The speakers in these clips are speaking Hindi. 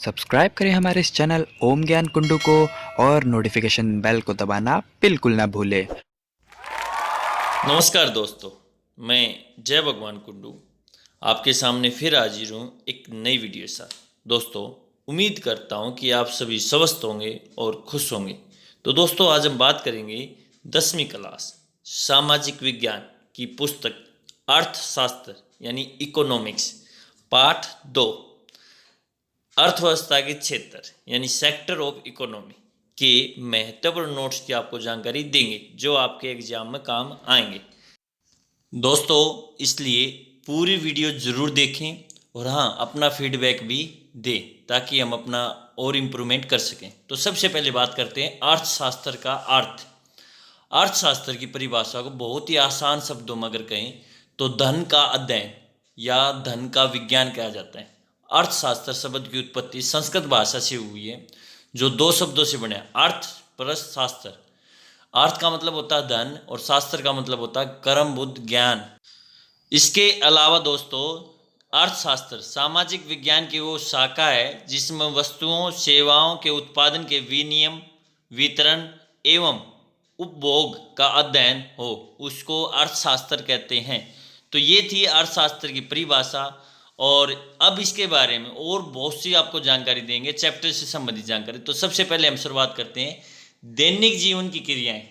सब्सक्राइब करें हमारे इस चैनल ओम ज्ञान कुंडू को और नोटिफिकेशन बेल को दबाना बिल्कुल ना भूलें। नमस्कार दोस्तों, मैं जय भगवान कुंडू आपके सामने फिर हाजिर हूँ एक नई वीडियो के साथ। दोस्तों, उम्मीद करता हूँ कि आप सभी स्वस्थ होंगे और खुश होंगे। तो दोस्तों, आज हम बात करेंगे 10वीं क्लास सामाजिक विज्ञान की पुस्तक अर्थशास्त्र यानी इकोनॉमिक्स पाठ 2 अर्थव्यवस्था के क्षेत्र यानी सेक्टर ऑफ इकोनॉमी के महत्वपूर्ण नोट्स की आपको जानकारी देंगे जो आपके एग्जाम में काम आएंगे। दोस्तों, इसलिए पूरी वीडियो ज़रूर देखें और हाँ, अपना फीडबैक भी दें ताकि हम अपना और इम्प्रूवमेंट कर सकें। तो सबसे पहले बात करते हैं अर्थशास्त्र का अर्थ। अर्थशास्त्र की परिभाषा को बहुत ही आसान शब्दों में अगर कहें तो धन का अध्ययन या धन का विज्ञान कहा जाता है। अर्थशास्त्र शब्द की उत्पत्ति संस्कृत भाषा से हुई है जो दो शब्दों से बने हैं, अर्थ प्लस शास्त्र। अर्थ का मतलब होता है धन और शास्त्र का मतलब होता है कर्म बुद्ध ज्ञान। इसके अलावा दोस्तों, अर्थशास्त्र सामाजिक विज्ञान की वो शाखा है जिसमें वस्तुओं सेवाओं के उत्पादन के विनियम वितरण एवं उपभोग का अध्ययन हो, उसको अर्थशास्त्र कहते हैं। तो ये थी अर्थशास्त्र की परिभाषा और अब इसके बारे में और बहुत सी आपको जानकारी देंगे, चैप्टर से संबंधित जानकारी। तो सबसे पहले हम शुरुआत करते हैं। दैनिक जीवन की क्रियाएं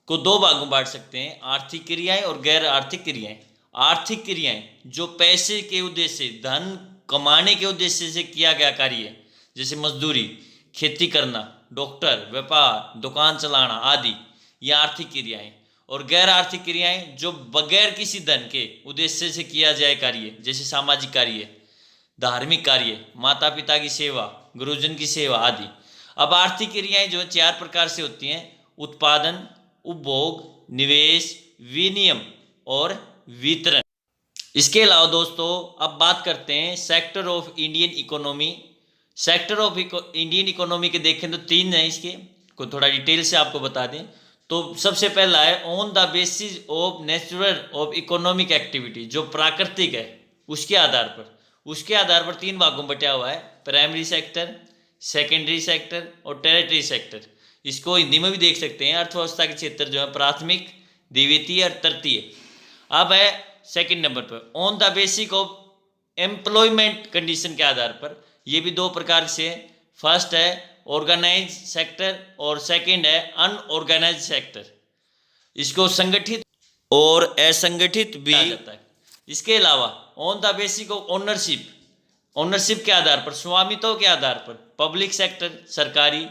को दो भागों में बांट सकते हैं, आर्थिक क्रियाएं और गैर आर्थिक क्रियाएं। आर्थिक क्रियाएं जो पैसे के उद्देश्य से, धन कमाने के उद्देश्य से किया गया कार्य है, जैसे मजदूरी, खेती करना, डॉक्टर, व्यापार, दुकान चलाना आदि, ये आर्थिक क्रियाएं। और गैर आर्थिक क्रियाएं जो बगैर किसी धन के उद्देश्य से किया जाए कार्य, जैसे सामाजिक कार्य, धार्मिक कार्य, माता पिता की सेवा, गुरुजन की सेवा आदि। अब आर्थिक क्रियाएं जो चार प्रकार से होती हैं: उत्पादन, उपभोग, निवेश, विनियम और वितरण। इसके अलावा दोस्तों, अब बात करते हैं sector of Indian economy. Sector of Indian economy के देखें तो तीन है, इसके को थोड़ा डिटेल से आपको बता दें तो सबसे पहला है on the basis of natural of economic activity, जो प्राकृतिक है उसके आधार पर तीन भागों में बटा हुआ है: प्राइमरी सेक्टर, सेकेंडरी सेक्टर और टेरिटरी सेक्टर। इसको हिंदी में भी देख सकते हैं। अर्थव्यवस्था के क्षेत्र जो है प्राथमिक, द्वितीय और तृतीय। अब है सेकंड नंबर पर on the basic of employment condition के आधार पर। ये भी दो प्रकार से, फर्स्ट है ऑर्गेनाइज सेक्टर और सेकंड है अनऑर्गेनाइज सेक्टर। इसको संगठित और असंगठित भी कहा जाता है। इसके अलावा on the basic of ownership के आधार पर, स्वामित्व के आधार पर, पब्लिक सेक्टर सरकारी,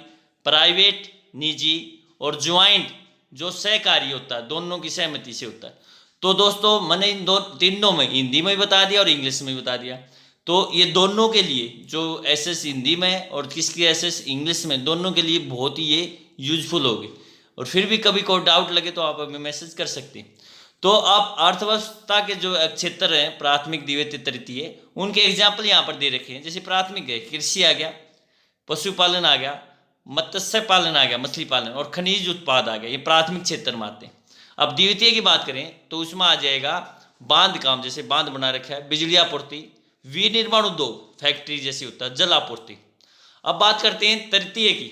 प्राइवेट निजी और ज्वाइंट जो सहकारी होता है, दोनों की सहमति से होता है। तो दोस्तों, मैंने इन दो तीनों में हिंदी में बता दिया और इंग्लिश में बता दिया। तो ये दोनों के लिए, जो एसएस हिंदी में और किसकी एसएस इंग्लिश में, दोनों के लिए बहुत ही ये यूजफुल होगी। और फिर भी कभी कोई डाउट लगे तो आप हमें मैसेज कर सकते हैं। तो आप अर्थव्यवस्था के जो क्षेत्र हैं प्राथमिक, द्वितीय, तृतीय, उनके एग्जाम्पल यहाँ पर दे रखे हैं। जैसे प्राथमिक है, कृषि आ गया, पशुपालन आ गया, मत्स्य पालन आ गया, मछली पालन, और खनिज उत्पाद आ गया। ये प्राथमिक क्षेत्र में आते हैं। अब द्वितीय की बात करें तो उसमें आ जाएगा बांध काम, जैसे बांध बना रखा है, बिजली आपूर्ति, विनिर्माण उद्योग, फैक्ट्री जैसी होता है, जल आपूर्ति। अब बात करते हैं तृतीय की,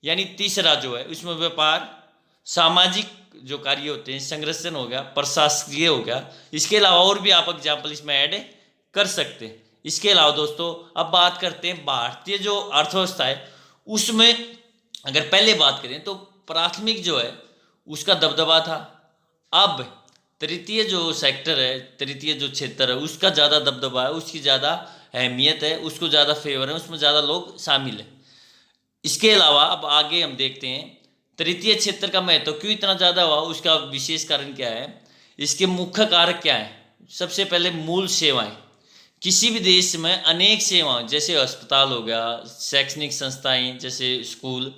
यानी तीसरा जो है उसमें व्यापार, सामाजिक जो कार्य होते हैं, संरक्षण हो गया, प्रशासकीय हो गया। इसके अलावा और भी आप एग्जाम्पल इसमें ऐड कर सकते हैं। इसके अलावा दोस्तों, अब बात करते हैं भारतीय जो अर्थव्यवस्था है उसमें अगर पहले बात करें तो प्राथमिक जो है उसका दबदबा था। अब तृतीय जो सेक्टर है, तृतीय जो क्षेत्र है, उसका ज़्यादा दबदबा है, उसकी ज़्यादा अहमियत है, उसको ज़्यादा फेवर है, उसमें ज़्यादा लोग शामिल हैं। इसके अलावा अब आगे हम देखते हैं तृतीय क्षेत्र का महत्व क्यों इतना ज़्यादा हुआ, उसका विशेष कारण क्या है, इसके मुख्य कारक क्या है। सबसे पहले मूल सेवाएं। किसी भी देश में अनेक सेवाएं, जैसे अस्पताल हो गया, शैक्षणिक संस्थाएं जैसे स्कूल,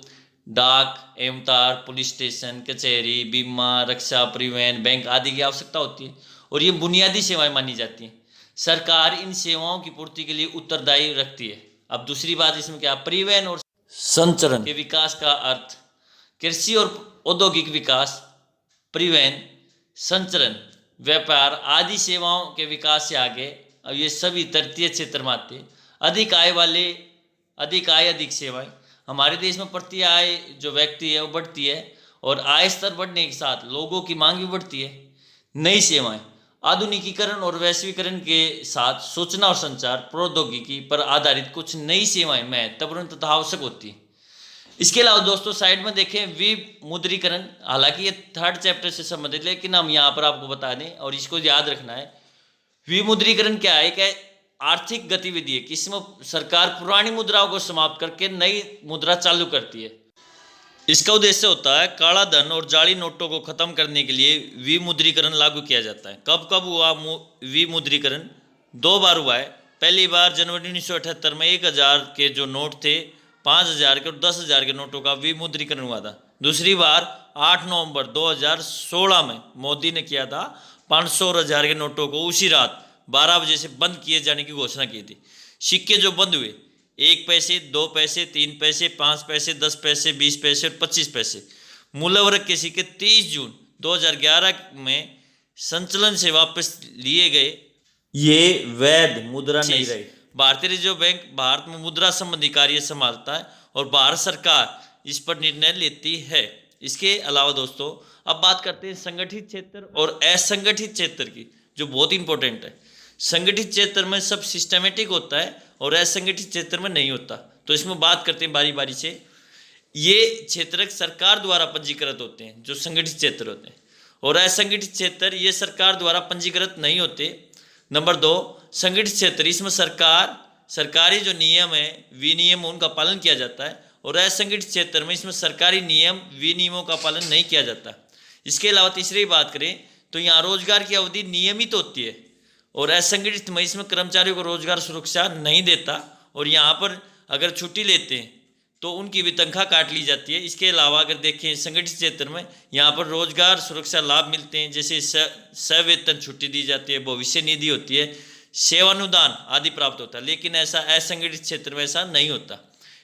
डाक एवं तार, पुलिस स्टेशन, कचहरी, बीमा, रक्षा, परिवहन, बैंक आदि की आवश्यकता होती है और ये बुनियादी सेवाएं मानी जाती हैं। सरकार इन सेवाओं की पूर्ति के लिए उत्तरदायी रखती है। अब दूसरी बात इसमें क्या, परिवहन और संचरण के विकास का अर्थ, कृषि और औद्योगिक विकास, परिवहन, संचरण, व्यापार आदि सेवाओं के विकास से आगे। अब ये सभी तृतीय क्षेत्र में आते हैं। अधिक आय वाले अधिक आय अधिक सेवाएं। हमारे देश में प्रति आय जो व्यक्ति है वो बढ़ती है और आय स्तर बढ़ने के साथ लोगों की मांग भी बढ़ती है। नई सेवाएं, आधुनिकीकरण और वैश्वीकरण के साथ सूचना और संचार प्रौद्योगिकी पर आधारित कुछ नई सेवाएं महत्वपूर्ण तथा आवश्यक होती है। इसके अलावा दोस्तों साइड में देखें विमुद्रीकरण, हालांकि ये 3rd चैप्टर से संबंधित, लेकिन हम यहाँ पर आपको बता दें और इसको याद रखना है। विमुद्रीकरण क्या है? क्या आर्थिक गतिविधि है कि इसमें सरकार पुरानी मुद्राओं को समाप्त करके नई मुद्रा चालू करती है। इसका उद्देश्य होता है काला धन और जाली नोटों को खत्म करने के लिए विमुद्रीकरण लागू किया जाता है। कब कब हुआ विमुद्रीकरण? 2 बार हुआ है। पहली बार जनवरी 1978 में 1000 के जो नोट थे 5000 के और 10,000 के नोटों का विमुद्रीकरण हुआ था। दूसरी बार 8 नवंबर 2016 में मोदी ने किया था। 500 और 1000 के नोटों को उसी रात 12 बजे से बंद किए जाने की घोषणा की थी। सिक्के जो बंद हुए 1 पैसे, 2 पैसे, 3 पैसे, 5 पैसे, 10 पैसे, 20 पैसे और 25 पैसे मूल्य वर्ग के सिक्के 23 जून 2011 में संचलन से वापस लिए गए। ये वैध मुद्रा नहीं रही। भारतीय रिजर्व बैंक भारत में मुद्रा संबंधी कार्य संभालता है और भारत सरकार इस पर निर्णय लेती है। इसके अलावा दोस्तों अब बात करते हैं संगठित क्षेत्र और असंगठित क्षेत्र की, जो बहुत इंपॉर्टेंट है। संगठित क्षेत्र में सब सिस्टमेटिक होता है और असंगठित क्षेत्र में नहीं होता। तो इसमें बात करते हैं बारी बारी से। ये क्षेत्र सरकार द्वारा पंजीकृत होते हैं, जो संगठित क्षेत्र होते हैं, और असंगठित क्षेत्र ये सरकार द्वारा पंजीकृत नहीं होते। नंबर 2, संगठित क्षेत्र, इसमें सरकारी जो नियम है विनियम उनका पालन किया जाता है, और असंगठित क्षेत्र में इसमें सरकारी नियम विनियमों का पालन नहीं किया जाता। इसके अलावा तीसरी बात करें तो यहाँ रोजगार की अवधि नियमित होती है और असंगठित में इसमें कर्मचारियों को रोजगार सुरक्षा नहीं देता, और यहाँ पर अगर छुट्टी लेते हैं तो उनकी भी तनख्वाह काट ली जाती है। इसके अलावा अगर देखें संगठित क्षेत्र में यहाँ पर रोजगार सुरक्षा लाभ मिलते हैं, जैसे सवेतन छुट्टी दी जाती है, भविष्य निधि होती है, सेवानुदान आदि प्राप्त होता है, लेकिन ऐसा असंगठित क्षेत्र में ऐसा नहीं होता।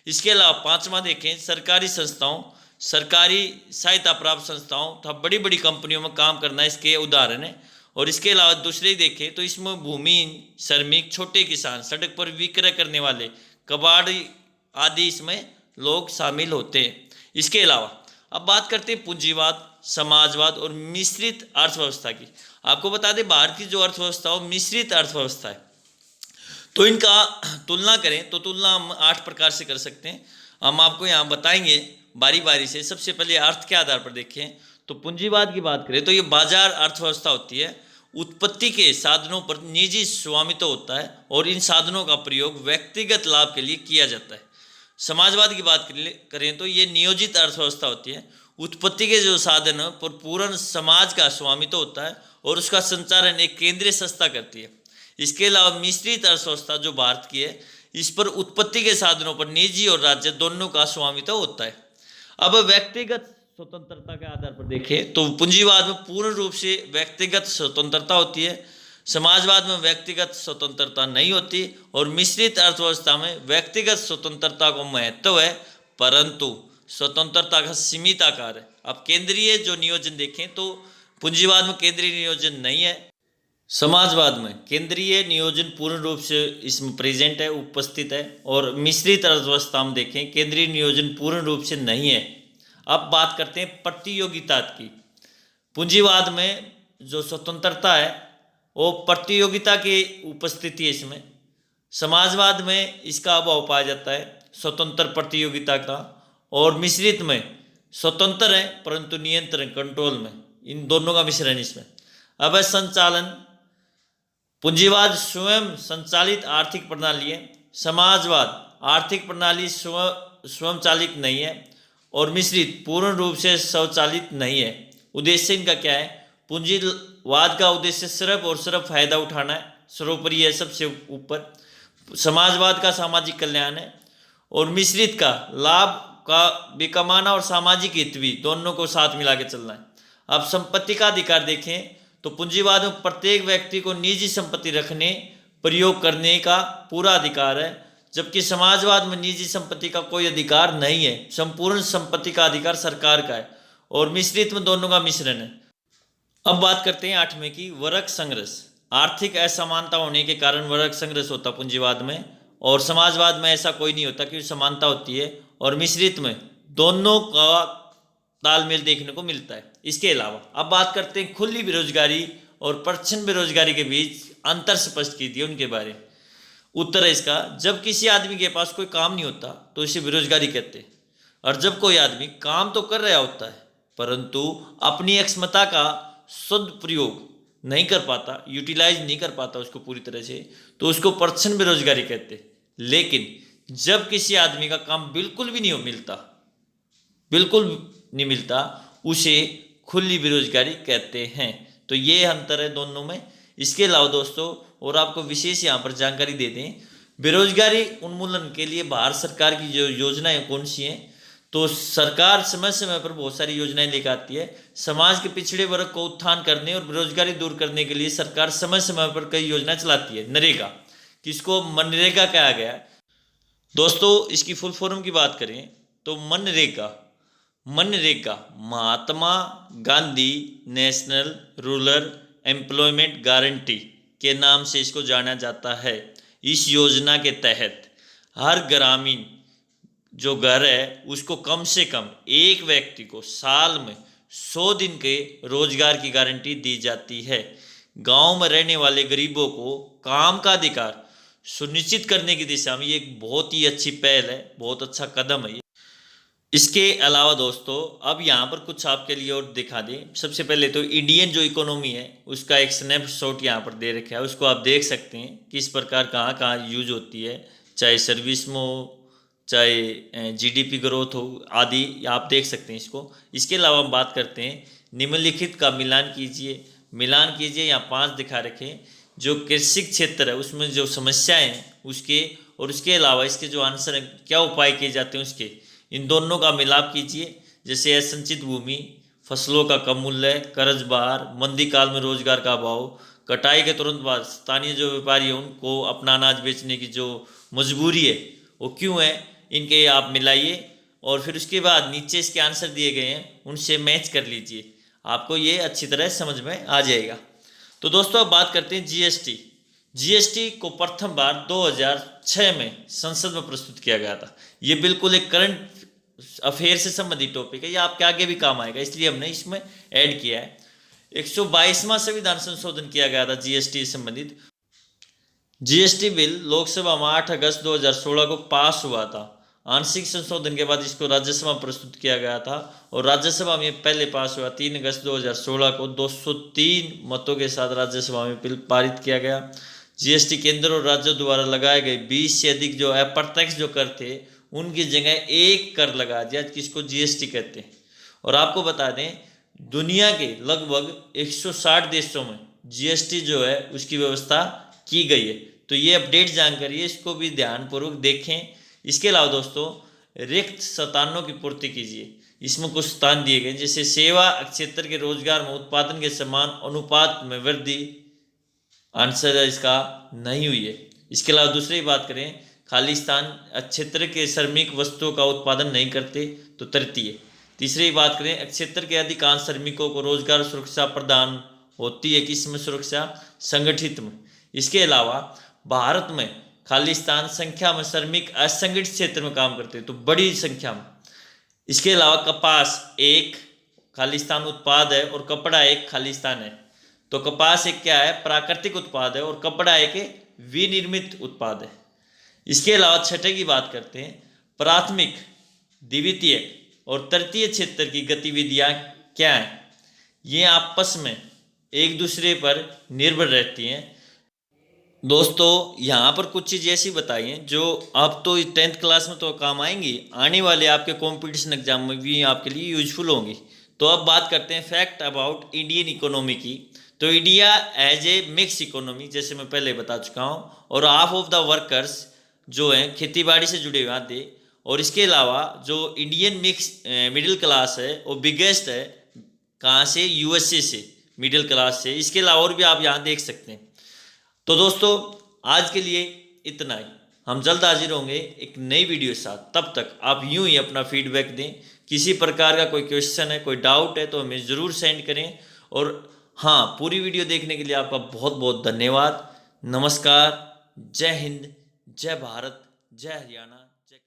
इसके अलावा 5वां देखें सरकारी संस्थाओं, सरकारी सहायता प्राप्त संस्थाओं तथा बड़ी बड़ी कंपनियों में काम करना इसके उदाहरण है। और इसके अलावा दूसरे देखें तो इसमें भूमिहीन, श्रमिक, छोटे किसान, सड़क पर विक्रय करने वाले, कबाड़ी आदि इसमें लोग शामिल होते हैं। इसके अलावा अब बात करते हैं पूंजीवाद, समाजवाद और मिश्रित अर्थव्यवस्था की। आपको बता दें भारत की जो अर्थव्यवस्था है मिश्रित अर्थव्यवस्था है। तो इनका तुलना करें तो तुलना हम 8 प्रकार से कर सकते हैं। हम आपको यहाँ बताएंगे बारी बारी से। सबसे पहले अर्थ के आधार पर देखें तो पूंजीवाद की बात करें तो ये बाजार अर्थव्यवस्था होती है। उत्पत्ति के साधनों पर निजी स्वामित्व होता है और इन साधनों का प्रयोग व्यक्तिगत लाभ के लिए किया जाता है। समाजवाद की बात करें तो ये नियोजित अर्थव्यवस्था होती है। उत्पत्ति के जो साधन पर पूर्ण समाज का स्वामित्व होता है और उसका संचालन एक केंद्रीय संस्था करती है। इसके अलावा मिश्रित अर्थव्यवस्था जो भारत की है, इस पर उत्पत्ति के साधनों पर निजी और राज्य दोनों का स्वामित्व होता है। अब व्यक्तिगत स्वतंत्रता के आधार पर देखें तो पूंजीवाद में पूर्ण रूप से व्यक्तिगत स्वतंत्रता होती है, समाजवाद में व्यक्तिगत स्वतंत्रता नहीं होती और मिश्रित अर्थव्यवस्था में व्यक्तिगत स्वतंत्रता को महत्व है, परंतु स्वतंत्रता का सीमित आकार है। अब केंद्रीय जो नियोजन देखें तो पूंजीवाद में केंद्रीय नियोजन नहीं है, समाजवाद में केंद्रीय नियोजन पूर्ण रूप से इसमें प्रेजेंट है, उपस्थित है, और मिश्रित अर्थव्यवस्था में देखें केंद्रीय नियोजन पूर्ण रूप से नहीं है। अब बात करते हैं प्रतियोगिता की। पूंजीवाद में जो स्वतंत्रता है वो प्रतियोगिता की उपस्थिति है इसमें। समाजवाद में इसका अभाव पाया जाता है स्वतंत्र प्रतियोगिता का, और मिश्रित में स्वतंत्र है परंतु नियंत्रण कंट्रोल में, इन दोनों का मिश्रण इसमें। अब है संचालन। पूंजीवाद स्वयं संचालित आर्थिक प्रणाली है, समाजवाद आर्थिक प्रणाली स्वयंचालित नहीं है, और मिश्रित पूर्ण रूप से स्वचालित नहीं है। उद्देश्य इनका क्या है? पूंजीवाद का उद्देश्य सिर्फ और सिर्फ फायदा उठाना है, सर्वोपरि है, सबसे ऊपर। समाजवाद का सामाजिक कल्याण है, और मिश्रित का लाभ का भी कमाना और सामाजिक हित भी, दोनों को साथ मिला के चलना है। अब संपत्ति का अधिकार देखें तो पूंजीवाद में प्रत्येक व्यक्ति को निजी संपत्ति रखने, प्रयोग करने का पूरा अधिकार है, जबकि समाजवाद में निजी संपत्ति का कोई अधिकार नहीं है, संपूर्ण संपत्ति का अधिकार सरकार का है, और मिश्रित में दोनों का मिश्रण है। अब बात करते हैं 8वें की, वर्ग संघर्ष। आर्थिक असमानता होने के कारण वर्ग संघर्ष होता पूंजीवाद में, और समाजवाद में ऐसा कोई नहीं होता, क्योंकि समानता होती है, और मिश्रित में दोनों का तालमेल देखने को मिलता है। इसके अलावा अब बात करते हैं खुली बेरोजगारी और प्रच्छन्न बेरोजगारी के बीच अंतर स्पष्ट कीजिए उनके बारे में। उत्तर है इसका, जब किसी आदमी के पास कोई काम नहीं होता तो इसे बेरोजगारी कहते हैं, और जब कोई आदमी काम तो कर रहा होता है परंतु अपनी क्षमता का सदुपयोग नहीं कर पाता, यूटिलाइज नहीं कर पाता उसको पूरी तरह से, तो उसको प्रच्छन्न बेरोजगारी कहते हैं। लेकिन जब किसी आदमी का काम बिल्कुल भी नहीं मिलता, बिल्कुल नहीं मिलता, उसे खुली बेरोजगारी कहते हैं। तो ये अंतर है दोनों में। इसके अलावा दोस्तों और आपको विशेष यहाँ पर जानकारी दे दें, बेरोजगारी उन्मूलन के लिए भारत सरकार की जो योजनाएं कौन सी हैं, तो सरकार समय समय पर बहुत सारी योजनाएं लेकर आती है। समाज के पिछड़े वर्ग को उत्थान करने और बेरोजगारी दूर करने के लिए सरकार समय समय पर कई योजनाएं चलाती है। नरेगा, किसको मनरेगा कहा गया है दोस्तों, इसकी फुल फॉर्म की बात करें तो MNREGA Mahatma Gandhi national rural employment guarantee के नाम से इसको जाना जाता है। इस योजना के तहत हर ग्रामीण जो घर है उसको कम से कम एक व्यक्ति को साल में 100 दिन के रोजगार की गारंटी दी जाती है। गांव में रहने वाले गरीबों को काम का अधिकार सुनिश्चित करने की दिशा में ये एक बहुत ही अच्छी पहल है, बहुत अच्छा कदम है ये। इसके अलावा दोस्तों अब यहाँ पर कुछ आपके लिए और दिखा दें। सबसे पहले तो इंडियन जो इकोनॉमी है उसका एक स्नैपशॉट यहाँ पर दे रखा है, उसको आप देख सकते हैं किस प्रकार कहाँ कहाँ यूज होती है, चाहे सर्विस में हो, चाहे जीडीपी ग्रोथ हो आदि, आप देख सकते हैं इसको। इसके अलावा हम बात करते हैं निम्नलिखित का मिलान कीजिए। यहाँ 5 दिखा रखे जो कृषि क्षेत्र है उसमें जो समस्याएं हैं उसके, और उसके अलावा इसके जो आंसर है क्या उपाय किए जाते हैं उसके, इन दोनों का मिलाप कीजिए। जैसे असंचित भूमि, फसलों का कम मूल्य, कर्ज भार, मंदी काल में रोजगार का अभाव, कटाई के तुरंत बाद स्थानीय जो व्यापारी हैं उनको अपना अनाज बेचने की जो मजबूरी है वो क्यों है, इनके आप मिलाइए और फिर उसके बाद नीचे इसके आंसर दिए गए हैं उनसे मैच कर लीजिए, आपको ये अच्छी तरह समझ में आ जाएगा। तो दोस्तों अब बात करते हैं जीएसटी को प्रथम बार 2006 में संसद में प्रस्तुत किया गया था। ये बिल्कुल एक करंट अफेयर से संबंधित टॉपिक है, ये आपके आगे भी काम आएगा, इसलिए हमने इसमें ऐड किया है। 122वां संविधान संशोधन किया गया था जीएसटी से संबंधित। जीएसटी बिल लोकसभा में 8 अगस्त 2016 को पास हुआ था। आंशिक संशोधन के बाद इसको राज्यसभा में प्रस्तुत किया गया था और राज्यसभा में पहले पास हुआ 3 अगस्त 2016 को 203 मतों के साथ राज्यसभा में बिल पारित किया गया। जीएसटी केंद्र और राज्यों द्वारा लगाए गए 20 से अधिक जो अप्रत्यक्ष जो कर थे उनकी जगह एक कर लगा दिया जिसको जीएसटी कहते हैं। और आपको बता दें दुनिया के लगभग 160 देशों में जीएसटी जो है उसकी व्यवस्था की गई है। तो ये अपडेट जानकारी है, इसको भी ध्यानपूर्वक देखें। इसके अलावा दोस्तों रिक्त स्थानों की पूर्ति कीजिए, इसमें कुछ स्थान दिए गए जैसे सेवा क्षेत्र के रोजगार में उत्पादन के समान अनुपात में वृद्धि, आंसर है इसका नहीं हुई है। इसके अलावा दूसरी बात करें खाली स्थान क्षेत्र के श्रमिक वस्तुओं का उत्पादन नहीं करते तो तृतीय। तीसरी बात करें क्षेत्र के अधिकांश श्रमिकों को रोजगार सुरक्षा प्रदान होती है, किस में सुरक्षा, संगठित में। इसके अलावा भारत में खाली स्थान संख्या में श्रमिक असंगठित क्षेत्र में काम करते हैं तो बड़ी संख्या में। इसके अलावा कपास एक खाली स्थान उत्पाद है और कपड़ा एक खाली स्थान है। तो कपास एक क्या है, प्राकृतिक उत्पाद है और कपड़ा एक विनिर्मित उत्पाद है। इसके अलावा छठे की बात करते हैं, प्राथमिक, द्वितीयक और तृतीय क्षेत्र की गतिविधियां क्या हैं, ये आपस में एक दूसरे पर निर्भर रहती हैं। दोस्तों यहाँ पर कुछ चीज़ ऐसी बताई हैं जो आप तो 10th क्लास में तो काम आएंगी, आने वाले आपके कंपटीशन एग्जाम में भी आपके लिए यूजफुल होंगी। तो अब बात करते हैं फैक्ट अबाउट इंडियन इकोनॉमी की। तो India as a mix economy, जैसे मैं पहले बता चुका हूँ, और हाफ ऑफ द वर्कर्स जो हैं खेती बाड़ी से जुड़े हुए आते। और इसके अलावा जो इंडियन मिक्स मिडिल क्लास है वो बिगेस्ट है, कहाँ से, यूएसए से मिडिल क्लास से। इसके अलावा और भी आप यहाँ देख सकते हैं। तो दोस्तों आज के लिए इतना ही, हम जल्द हाजिर होंगे एक नई वीडियो के साथ। तब तक आप यूं ही अपना फीडबैक दें, किसी प्रकार का कोई क्वेश्चन है, कोई डाउट है तो हमें ज़रूर सेंड करें। और हाँ, पूरी वीडियो देखने के लिए आपका बहुत बहुत धन्यवाद। नमस्कार, जय हिंद, जय भारत, जय हरियाणा, जय